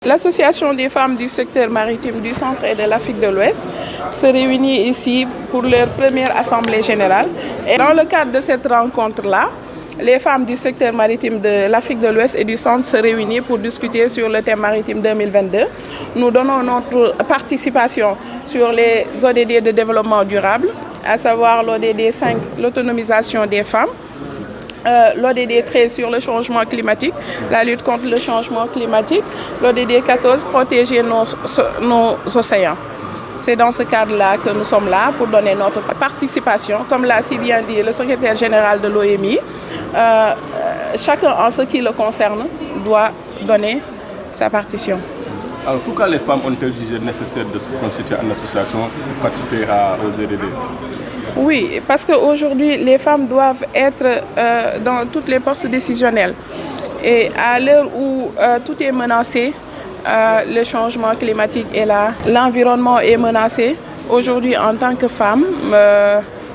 L'association des femmes du secteur maritime du centre et de l'Afrique de l'Ouest se réunit ici pour leur première assemblée générale. Et dans le cadre de cette rencontre-là, les femmes du secteur maritime de l'Afrique de l'Ouest et du centre se réunissent pour discuter sur le thème maritime 2022. Nous donnons notre participation sur les ODD de développement durable, à savoir l'ODD 5, l'autonomisation des femmes, l'ODD 13 sur le changement climatique, la lutte contre le changement climatique, l'ODD 14, protéger nos océans. C'est dans ce cadre-là que nous sommes là pour donner notre participation. Comme l'a si bien dit le secrétaire général de l'OMI, chacun en ce qui le concerne doit donner sa partition. Alors pourquoi les femmes ont-elles jugé nécessaire de se constituer en association et participer aux ODD? Oui, parce qu'aujourd'hui, les femmes doivent être dans tous les postes décisionnels. Et à l'heure où tout est menacé, le changement climatique est là, l'environnement est menacé. Aujourd'hui, en tant que femme,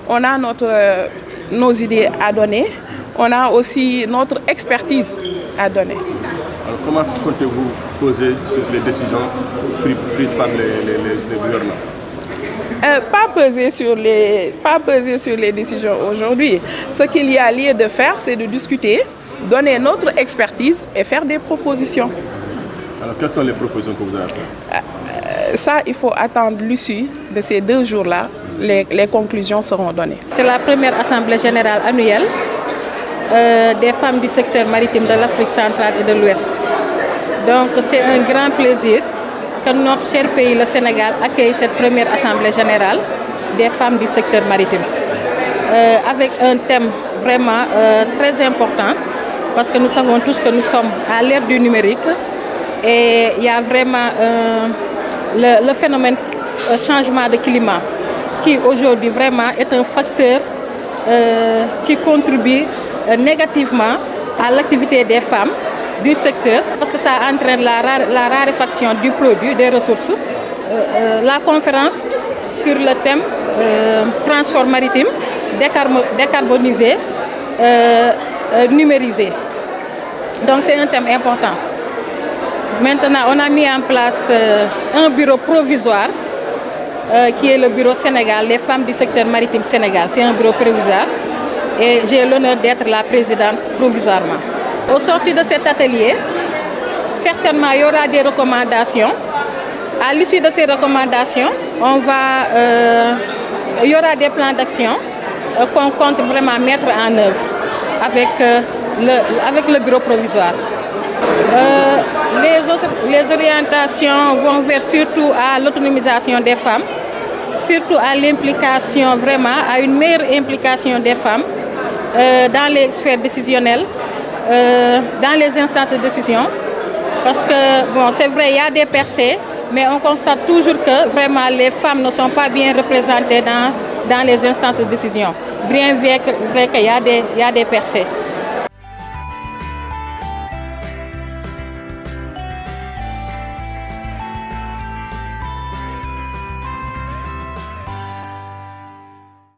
on a nos idées à donner, on a aussi notre expertise à donner. Alors comment comptez-vous poser sur les décisions prises par les gouvernements? Pas peser sur les décisions aujourd'hui. Ce qu'il y a lieu de faire, c'est de discuter, donner notre expertise et faire des propositions. Alors, quelles sont les propositions que vous avez faites? Ça, il faut attendre l'issue de ces 2 jours-là. Les conclusions seront données. C'est la première assemblée générale annuelle des femmes du secteur maritime de l'Afrique centrale et de l'Ouest. Donc, c'est un grand plaisir que notre cher pays, le Sénégal, accueille cette première assemblée générale des femmes du secteur maritime. Avec un thème vraiment très important, parce que nous savons tous que nous sommes à l'ère du numérique et il y a vraiment le phénomène changement de climat qui aujourd'hui vraiment est un facteur qui contribue négativement à l'activité des femmes du secteur parce que ça entraîne la raréfaction du produit, des ressources. La conférence sur le thème transport maritime décarbonisé, numérisé. Donc c'est un thème important. Maintenant, on a mis en place un bureau provisoire qui est le bureau Sénégal, les femmes du secteur maritime Sénégal. C'est un bureau provisoire et j'ai l'honneur d'être la présidente provisoirement. Au sortir de cet atelier, certainement il y aura des recommandations. À l'issue de ces recommandations, il y aura des plans d'action qu'on compte vraiment mettre en œuvre avec le bureau provisoire. Les orientations vont vers surtout à l'autonomisation des femmes, surtout à l'implication vraiment, à une meilleure implication des femmes dans les sphères décisionnelles, dans les instances de décision. Parce que, bon, c'est vrai, il y a des percées, mais on constate toujours que vraiment les femmes ne sont pas bien représentées dans les instances de décision, bien vrai qu'il y a des percées.